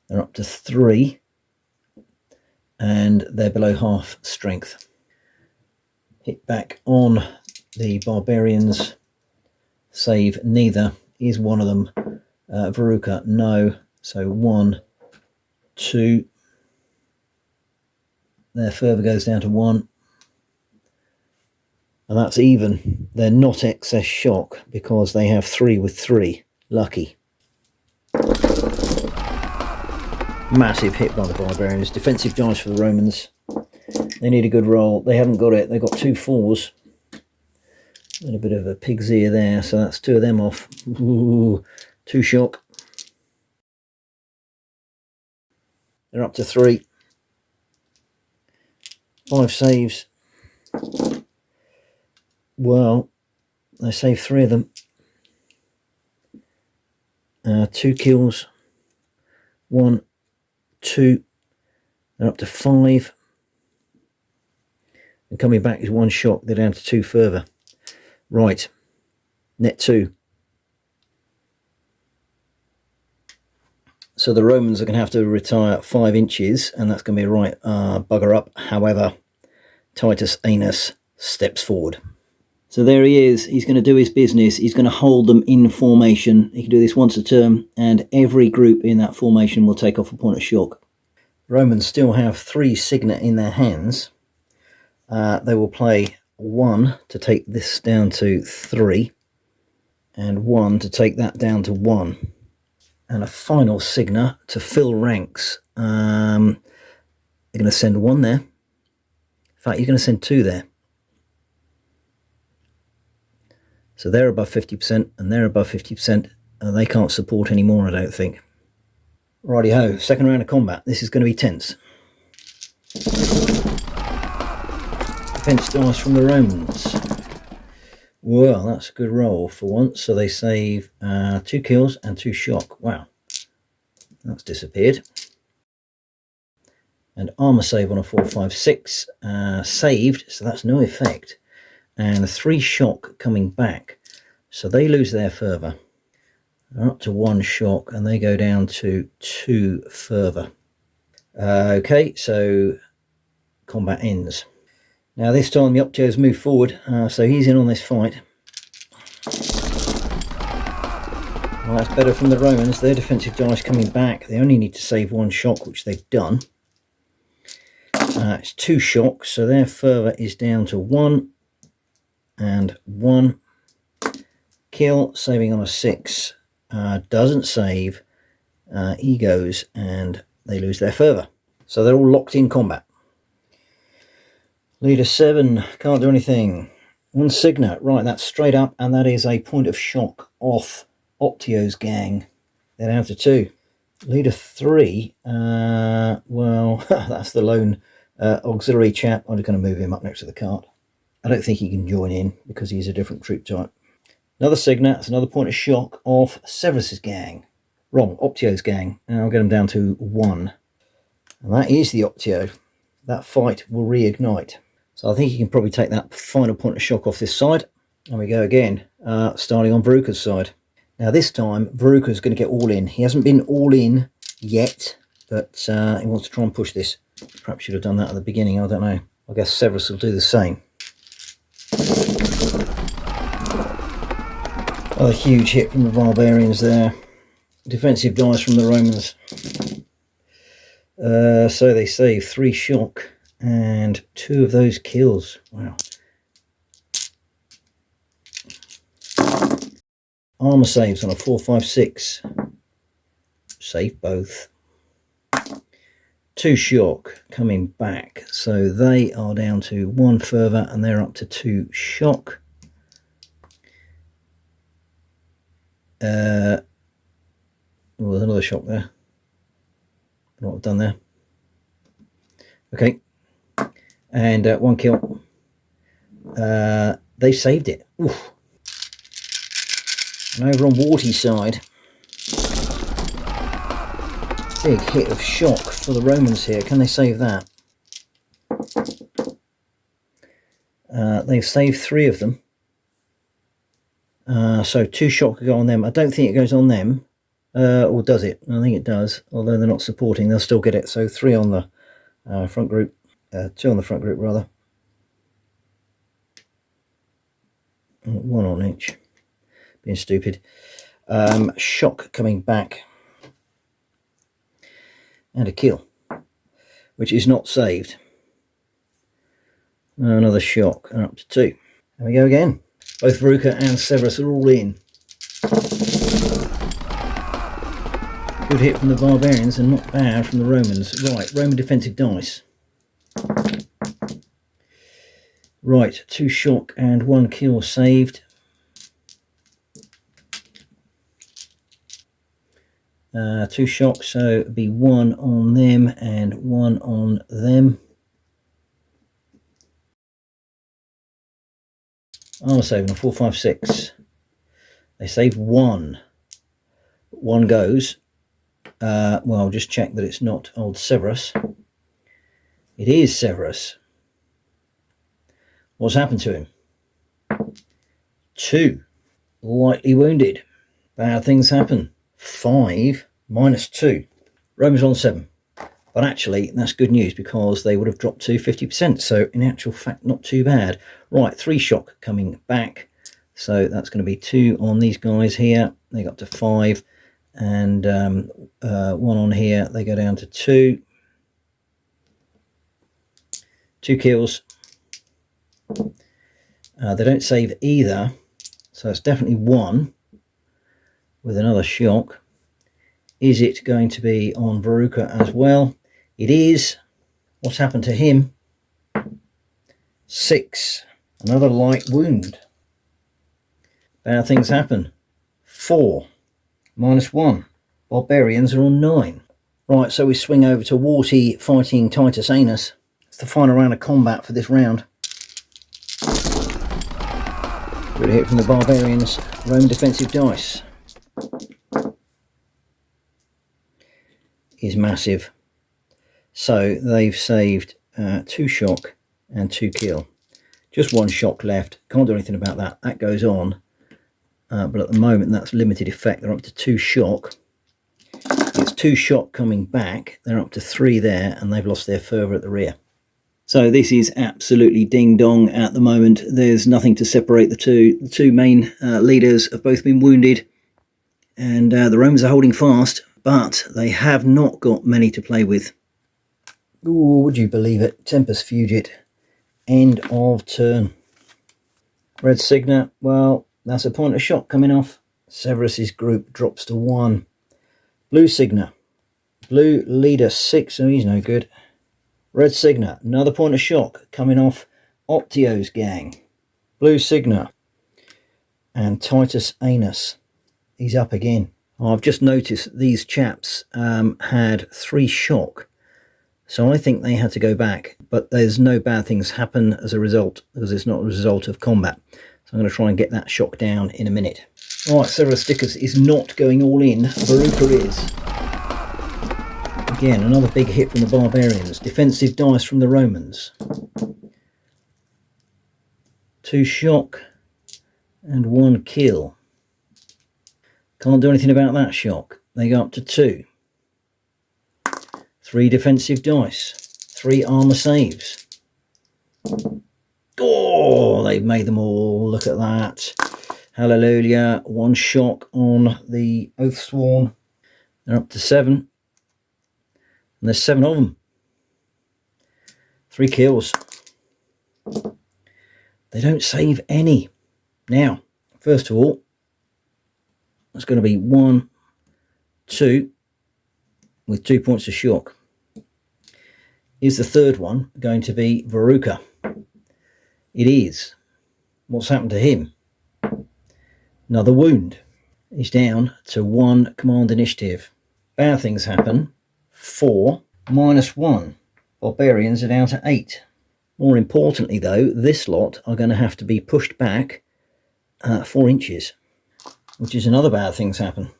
Speaker 1: They're up to 3. And they're below half strength. hit back on the barbarians. Save neither. Is one of them Veruca? No. So 1, 2. Their fervour goes down to 1. And that's even. They're not excess shock because they have 3 with 3. Lucky. Massive hit by the barbarians. Defensive dice for the Romans. They need a good roll. They haven't got it. They've got 2 4s. And a bit of a pig's ear there. So that's 2 of them off. Ooh, 2 shock. They're up to 3. 5 saves. Well, they saved 3 of them. 2 kills. 1, 2. They're up to 5. And coming back is 1 shock. They're down to 2 further. Right. Net 2. So the Romans are going to have to retire 5 inches, and that's going to be a right bugger up. However, Titus Anus steps forward. So there he is. He's going to do his business. He's going to hold them in formation. He can do this once a term, and every group in that formation will take off a point of shock. The Romans still have 3 signet in their hands. They will play 1 to take this down to 3, and 1 to take that down to 1. And a final signet to fill ranks. They're going to send 1 there. In fact, you're going to send 2 there. So they're above 50% and they're above 50%. They can't support anymore, I don't think. Righty-ho, second round of combat. This is going to be tense. Defense dice from the Romans. Well, that's a good roll for once. So they save 2 kills and 2 shock. Wow. That's disappeared. And armour save on a 4, 5, 6. Saved, so that's no effect. And 3 shock coming back. So they lose their fervour. They're up to 1 shock and they go down to 2 fervour. Okay, so combat ends. Now this time the Optio's moved forward, so he's in on this fight. Well, that's better from the Romans. Their defensive dice coming back. They only need to save 1 shock, which they've done. It's 2 shocks, so their fervour is down to 1 and 1. Kill, saving on a 6. Doesn't save. He goes and they lose their fervour. So they're all locked in combat. Leader 7, can't do anything. 1 signet, right, that's straight up, and that is a point of shock off Optio's gang. They're down to 2. Leader 3, well, that's the lone auxiliary chap. I'm just going to move him up next to the cart. I don't think he can join in because he's a different troop type. Another signet, that's another point of shock off Severus's gang. Wrong, Optio's gang. And I'll get him down to 1. And that is the Optio. That fight will reignite. So I think he can probably take that final point of shock off this side. And we go again, starting on Veruca's side. Now this time, Veruca's going to get all in. He hasn't been all in yet, but he wants to try and push this. Perhaps should have done that at the beginning, I don't know. I guess Severus will do the same. A huge hit from the barbarians there. Defensive dice from the Romans. So they save 3 shock and 2 of those kills. Wow. Armour saves on a 4, 5, 6. Save both. 2 shock coming back. So they are down to 1 fervour and they're up to 2 shock. Oh, there's another shock there. I don't know what I've done there. Okay. And 1 kill. They saved it. Oof. And over on Warty's side, big hit of shock for the Romans here. Can they save that? They've saved 3 of them. So 2 shock go on them. I don't think it goes on them. Or does it? I think it does. Although they're not supporting, they'll still get it. So 3 on the front group. 2 on the front group, rather. 1 on each. Being stupid. Shock coming back. And a kill, which is not saved. Another shock, and up to 2. There we go again. Both Veruca and Severus are all in. Good hit from the barbarians and not bad from the Romans. Right, Roman defensive dice. Right, 2 shock and 1 kill saved. Two shocks, so it'd be 1 on them and 1 on them. Armor saving on 4, 5, 6. They save 1. 1 goes. Well, I'll just check that it's not old Severus. It is Severus. What's happened to him? 2. Lightly wounded. Bad things happen. 5 minus 2. Romans on 7. But actually, that's good news because they would have dropped to 50%. So in actual fact, not too bad. Right, 3 shock coming back. So that's going to be 2 on these guys here. They got to 5. And 1 on here. They go down to 2. 2 kills. They don't save either. So it's definitely 1 with another shock. Is it going to be on Veruca as well? It is. What's happened to him? 6. Another light wound. Bad things happen. 4. Minus 1. Barbarians are on 9. Right, so we swing over to Warty fighting Titus Anus. It's the final round of combat for this round. Good hit from the barbarians. Roman defensive dice is massive. So they've saved 2 shock and 2 kill. Just 1 shock left. Can't do anything about that. That goes on. But at the moment that's limited effect. They're up to 2 shock. It's 2 shock coming back. They're up to 3 there, and they've lost their fervour at the rear. So this is absolutely ding-dong at the moment. There's nothing to separate the two. The 2 main leaders have both been wounded, and the Romans are holding fast, but they have not got many to play with. Ooh, would you believe it? Tempus Fugit. End of turn. Red Signa, well, that's a point of shock coming off. Severus's group drops to 1. Blue Signa. Blue leader 6, so he's no good. Red Signa, another point of shock coming off Optio's gang. Blue Signa. And Titus Anus. He's up again. I've just noticed these chaps had 3 shock. So I think they had to go back. But there's no bad things happen as a result, because it's not a result of combat. So I'm going to try and get that shock down in a minute. Alright, Severus Dickus is not going all in. Veruca is. Again, another big hit from the barbarians. Defensive dice from the Romans. 2 shock and 1 kill. Can't do anything about that shock. They go up to 2. 3 defensive dice. 3 armor saves. Oh, they've made them all. Look at that. Hallelujah. 1 shock on the Oathsworn. They're up to 7. And there's 7 of them. 3 kills. They don't save any. Now, first of all, it's going to be 1, 2, with 2 points of shock. Is the third one going to be Veruca? It is. What's happened to him? Another wound. He's down to 1 command initiative. Bad things happen. 4 minus 1. Barbarians are down to 8. More importantly though, this lot are going to have to be pushed back 4 inches, which is another bad things happen.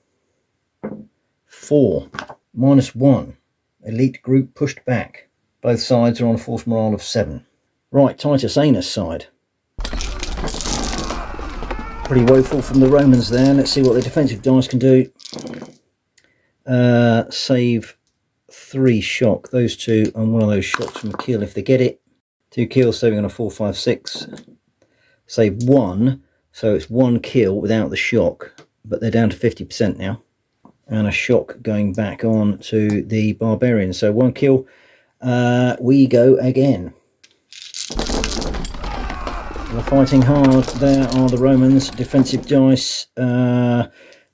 Speaker 1: 4 minus 1. Elite group pushed back. Both sides are on a force morale of 7. Right, Titus Anus side. Pretty woeful from the Romans there. Let's see what the defensive dice can do. Save 3 shock. Those 2 on one of those shots from a kill if they get it. 2 kills, saving on a 4, 5, 6. Save 1. So it's 1 kill without the shock, but they're down to 50% now. And a shock going back on to the barbarians. So 1 kill. We go again. We're fighting hard. There are the Romans. Defensive dice.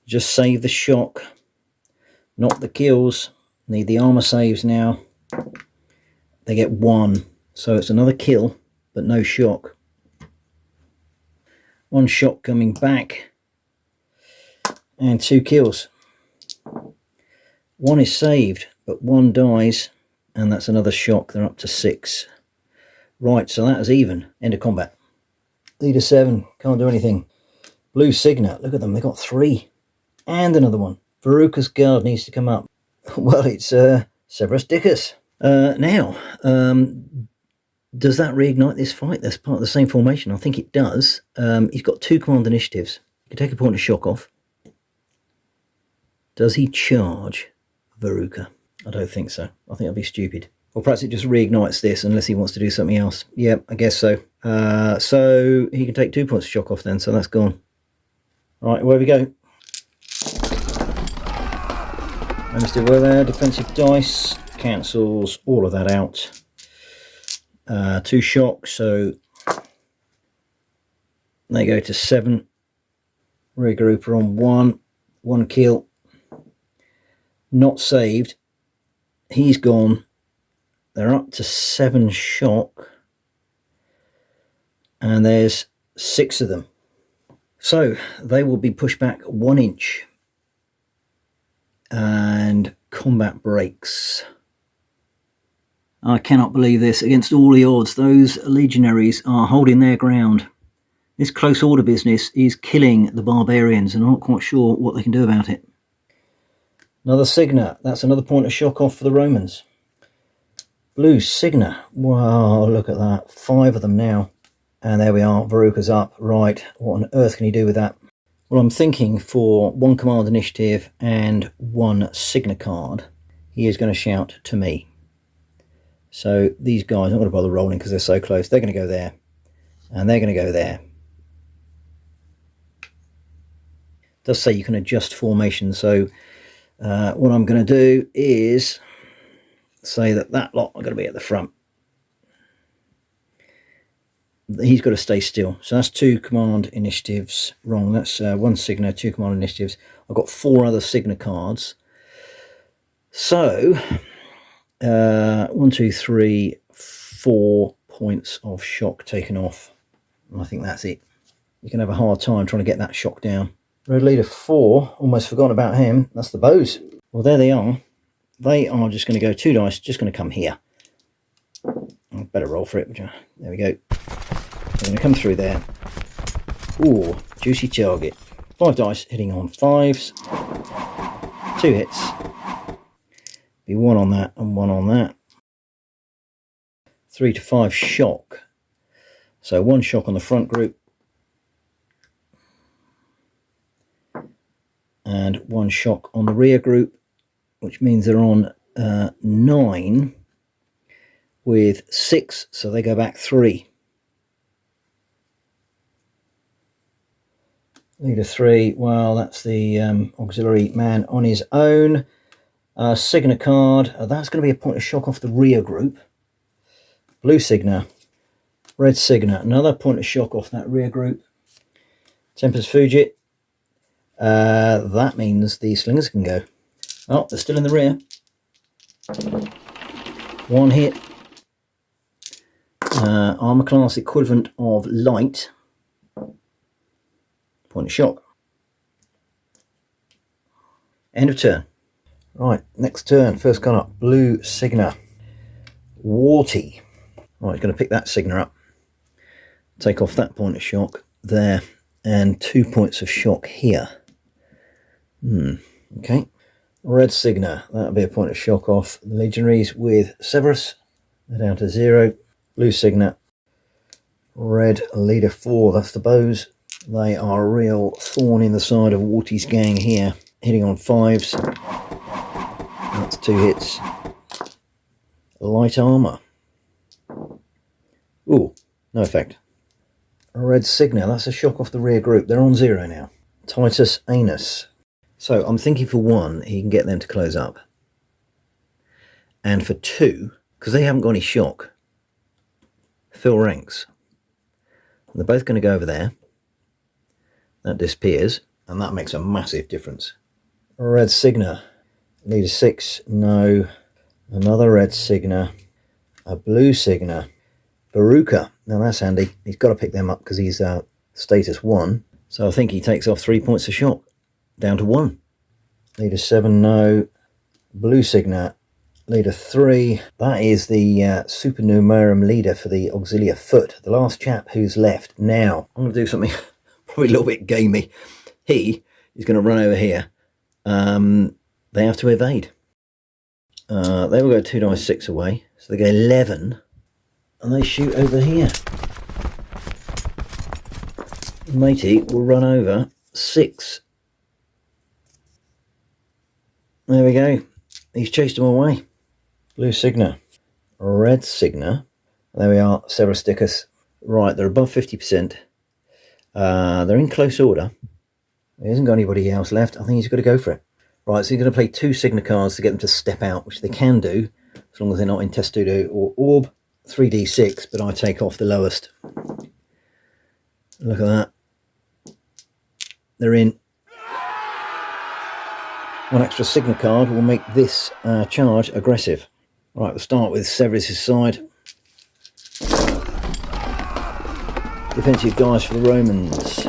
Speaker 1: Just save the shock, not the kills. Need the armor saves now. They get 1. So it's another kill, but no shock. 1 shock coming back. And 2 kills. 1 is saved, but 1 dies. And that's another shock. They're up to 6. Right, so that is even. End of combat. Leader 7, can't do anything. Blue Signet, look at them, they got 3. And another one. Veruca's guard needs to come up. Well, it's Severus Dickus. Now, does that reignite this fight? That's part of the same formation. I think it does. He's got 2 command initiatives. He can take a point of shock off. Does he charge Veruca? I don't think so. I think that'd be stupid. Or perhaps it just reignites this unless he wants to do something else. Yeah, I guess so. So he can take 2 points of shock off then, so that's gone. Right, away we go. And still there, defensive dice, cancels all of that out. 2 shocks, so they go to 7. Regrouper on 1. 1 kill. Not saved. He's gone. They're up to 7 shock. And there's 6 of them. So they will be pushed back 1 inch. And combat breaks. I cannot believe this. Against all the odds, those legionaries are holding their ground. This close order business is killing the barbarians, and I'm not quite sure what they can do about it. Another Signet. That's another point of shock off for the Romans. Blue Signet. Wow, look at that. 5 of them now. And there we are. Veruca's up. Right. What on earth can he do with that? Well, I'm thinking for 1 command initiative and 1 Signet card, he is going to shout to me. So these guys, I'm not going to bother rolling because they're so close. They're going to go there. And they're going to go there. It does say you can adjust formation. So what I'm going to do is say that lot are going to be at the front. He's got to stay still. So that's 2 command initiatives. Wrong. That's 1 Signet, 2 command initiatives. I've got 4 other Signet cards. So 1, 2, 3, 4 points of shock taken off. And I think that's it. You can have a hard time trying to get that shock down. Red leader 4, almost forgotten about him. That's the bows. Well, there they are. They are just going to go 2 dice, just going to come here. I'd better roll for it. There we go. They're going to come through there. Ooh, juicy target. 5 dice hitting on 5s. 2 hits. Be 1 on that and 1 on that. 3 to 5 shock. So 1 shock on the front group. And 1 shock on the rear group, which means they're on 9 with 6, so they go back 3. Leader 3, well, that's the auxiliary man on his own. Signet card, that's going to be a point of shock off the rear group. Blue Signet, red Signet, another point of shock off that rear group. Tempest Fugit, that means the slingers can go. Oh, they're still in the rear. 1 hit. Armor class equivalent of light. Point of shock. End of turn. Right, next turn. First card up. Blue Signet. Warty. Right, going to pick that Signet up. Take off that point of shock there. And 2 points of shock here. Okay. Red Signet. That'll be a point of shock off the legionaries with Severus. They're down to 0. Blue Signet. Red Leader 4. That's the bows. They are a real thorn in the side of Warty's gang here. Hitting on 5s. That's 2 hits. Light armor. Ooh, no effect. red signal. That's a shock off the rear group. They're on 0 now. Titus Anus. So I'm thinking for 1, he can get them to close up. And for 2, because they haven't got any shock, fill ranks. And they're both going to go over there. That disappears, and that makes a massive difference. Red Signa. Leader 6, no. Another red Signa. A blue Signa. Baruka. Now that's handy. He's got to pick them up because he's status 1. So I think he takes off 3 points of shock. Down to 1. Leader 7, no. Blue Signa. Leader 3. That is the supernumerum leader for the auxiliary foot. The last chap who's left. Now, I'm going to do something probably a little bit gamey. He is going to run over here. They have to evade. They will go 2 dice 6 away. So they go 11. And they shoot over here. Matey will run over 6. There we go. He's chased them away. Blue Signa. Red Signa. There we are. Severus Dickus. Right, they're above 50%. They're in close order. He hasn't got anybody else left. I think he's got to go for it. Right, so he's going to play 2 Signa cards to get them to step out, which they can do, as long as they're not in Testudo or Orb. 3d6, but I take off the lowest. Look at that. They're in. 1 extra Signa card will make this charge aggressive. Right, we'll start with Severus' side. Defensive dice for the Romans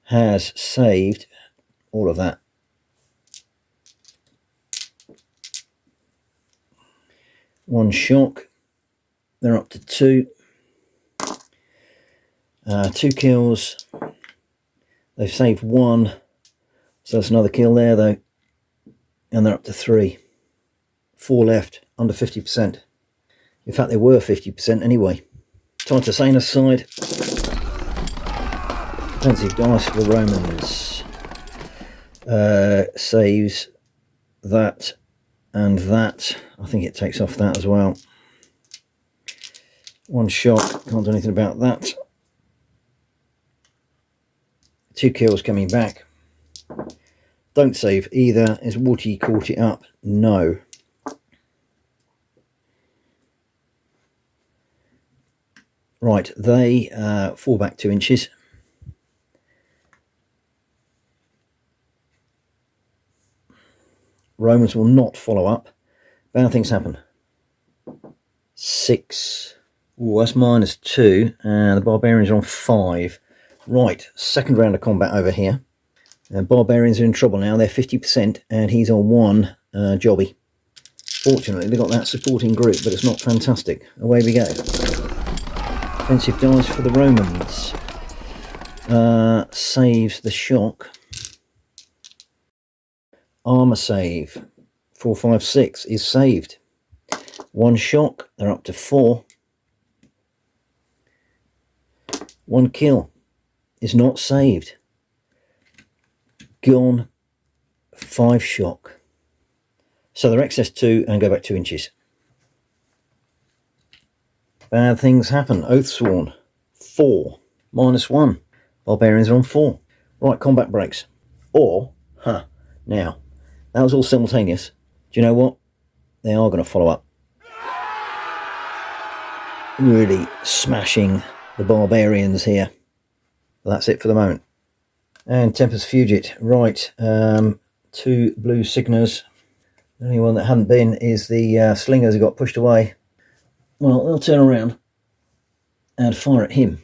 Speaker 1: has saved all of that. One shock. They're up to 2. 2 kills. They've saved 1. So that's another kill there though. And they're up to 3. 4 left, under 50%. In fact, they were 50% anyway. Titus Anus side. Defensive dice for the Romans. Saves that and that. I think it takes off that as well. 1 shock, can't do anything about that. 2 kills coming back. Don't save either. Is Water caught it up? No. Right, they fall back 2 inches. Romans will not follow up. Bad things happen. 6. Ooh, that's -2. And the barbarians are on 5. Right, second round of combat over here. Barbarians are in trouble now. They're 50% and he's on 1 jobby. Fortunately, they've got that supporting group, but it's not fantastic. Away we go. Defensive dice for the Romans. Saves the shock. Armour save. 4, 5, 6 is saved. 1 shock. They're up to 4. 1 kill is not saved. Gone. 5 shock. So they're excess 2 and go back 2 inches. Bad things happen. Oathsworn. 4. -1. Barbarians are on 4. Right, combat breaks. Or, now, that was all simultaneous. Do you know what? They are going to follow up. Really smashing the barbarians here. That's it for the moment. And Tempest Fugit. Right, 2 blue Signas. The only one that hadn't been is the slingers who got pushed away. Well, they'll turn around and fire at him.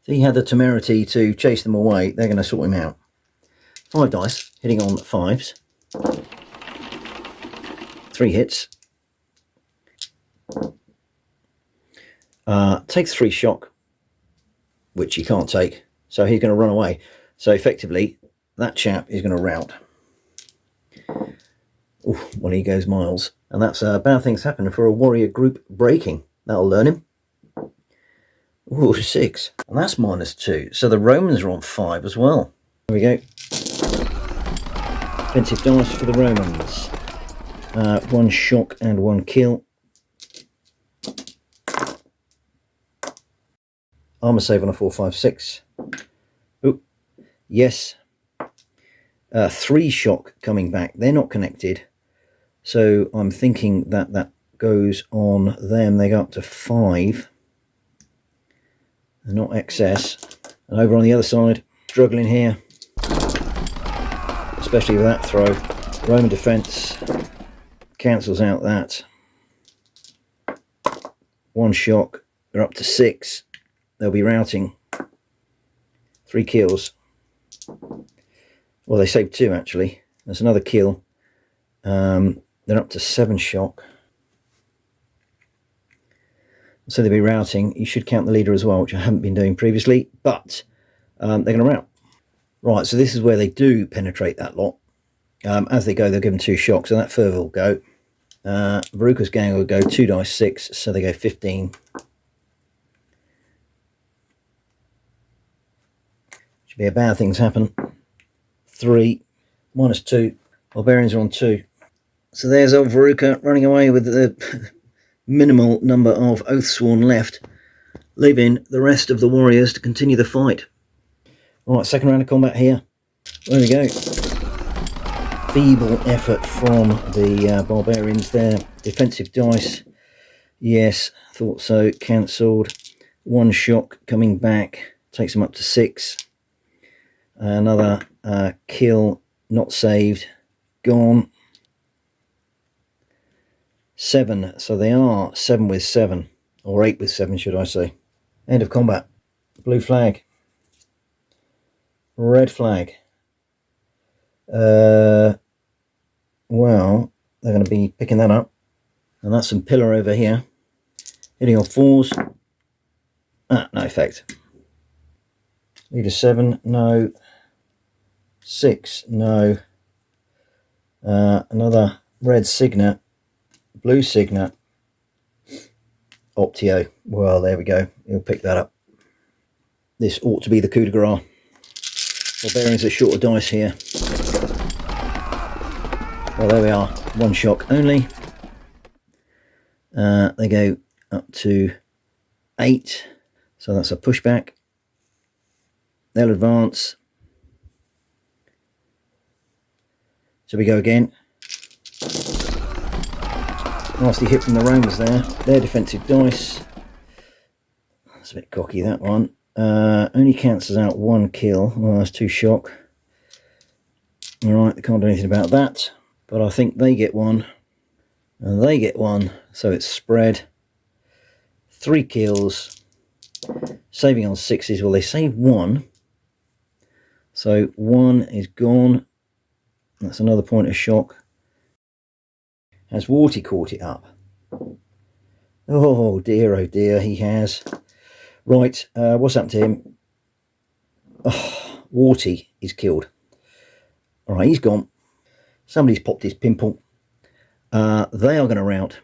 Speaker 1: If he had the temerity to chase them away, they're going to sort him out. 5 dice, hitting on 5s. 3 hits. Takes 3 shock, which he can't take, so he's going to run away. So effectively, that chap is going to rout. Ooh, well, he goes miles. And that's bad things happen for a warrior group breaking. That'll learn him. Ooh, 6. And that's -2. So the Romans are on 5 as well. There we go. Defensive dice for the Romans. 1 shock and 1 kill. Armour save on a 456. Oh, yes. 3 shock coming back. They're not connected. So I'm thinking that that goes on them. They go up to 5. They're not excess. And over on the other side, struggling here. Especially with that throw. Roman defence cancels out that. 1 shock. They're up to 6. They'll be routing. 3 kills. Well, they saved 2 actually. There's another kill. They're up to 7 shock. So they'll be routing. You should count the leader as well, which I haven't been doing previously, but they're going to rout. Right, so this is where they do penetrate that lot. As they go, they'll give them 2 shocks, so that further will go. Veruca's gang will go 2 dice 6, so they go 15. Should be a bad things happen. 3, -2. Barbarians are on 2. So there's old Veruca running away with the minimal number of Oathsworn left, leaving the rest of the warriors to continue the fight. Right, second round of combat here. There we go. Feeble effort from the barbarians there. Defensive dice. Yes, thought so. Cancelled. 1 shock coming back. Takes them up to 6. Another kill. Not saved. Gone. 7. So they are 7 with 7. Or 8 with 7, should I say. End of combat. Blue flag. Red flag. Well, they're going to be picking that up. And that's some pillar over here. Hitting on 4s. No effect. Leader 7, no. 6, no. Another red signet. Blue signet. Optio. Well, there we go. He'll pick that up. This ought to be the coup de grace. Barbarians are short of dice here. Well, there we are. 1 shock only. They go up to 8. So that's a pushback. They'll advance. So we go again. Nasty hit from the Romans there. Their defensive dice. That's a bit cocky, that one. Only cancels out 1 kill. Well, that's 2 shock. Alright, they can't do anything about that. But I think they get 1. And they get 1. So it's spread. 3 kills. Saving on 6s. Well, they save 1. So 1 is gone. That's another point of shock. Has Warty caught it up? Oh dear, he has. Right, what's happened to him? Oh, Warty is killed. Alright, he's gone. Somebody's popped his pimple. They are going to rout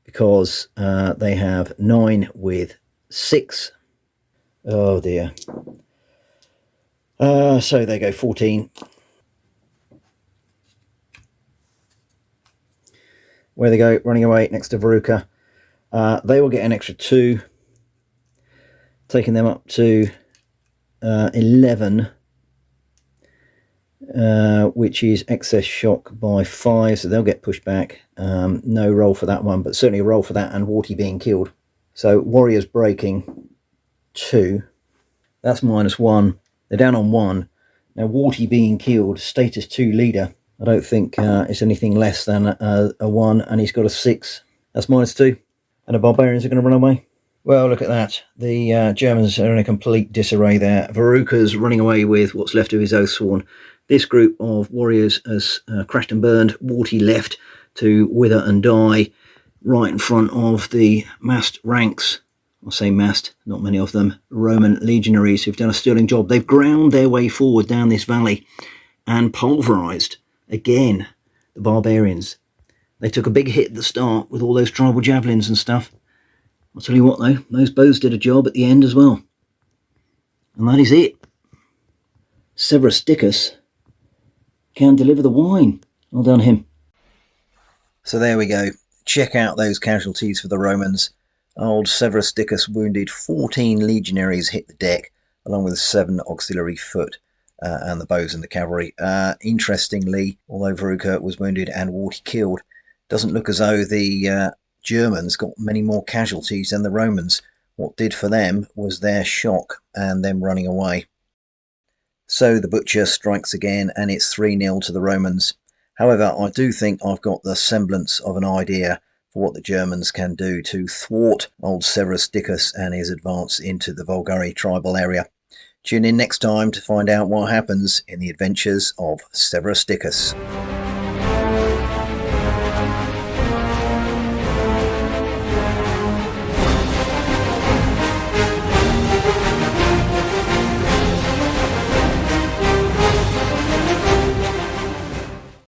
Speaker 1: because they have 9 with 6. Oh dear. So they go 14. Where they go, running away next to Veruca. They will get an extra 2, taking them up to 11, which is excess shock by 5, so they'll get pushed back. No roll for that one, but certainly a roll for that and Warty being killed. So warriors breaking 2. That's -1. They're down on 1. Now Warty being killed, status 2 leader. I don't think it's anything less than a 1, and he's got a 6. That's -2. And the barbarians are going to run away. Well, look at that. The Germans are in a complete disarray there. Veruca's running away with what's left of his Oathsworn. This group of warriors has crashed and burned. Warty left to wither and die right in front of the massed ranks. I'll say massed, not many of them. Roman legionaries who've done a sterling job. They've ground their way forward down this valley and pulverised again the barbarians. They took a big hit at the start with all those tribal javelins and stuff. I'll tell you what though, those bows did a job at the end as well. And that is it. Severus Dickus can deliver the wine. Well done him. So there we go. Check out those casualties for the Romans. Old Severus Dickus wounded 14 legionaries, hit the deck, along with 7 auxiliary foot and the bows and the cavalry. Interestingly, although Veruca was wounded and Warty killed, doesn't look as though the Germans got many more casualties than the Romans. What did for them was their shock and them running away. So the butcher strikes again, and it's 3-0 to the Romans. However, I do think I've got the semblance of an idea for what the Germans can do to thwart old Severus Dickus and his advance into the Vulgari tribal area. Tune in next time to find out what happens in the adventures of Severus Dickus.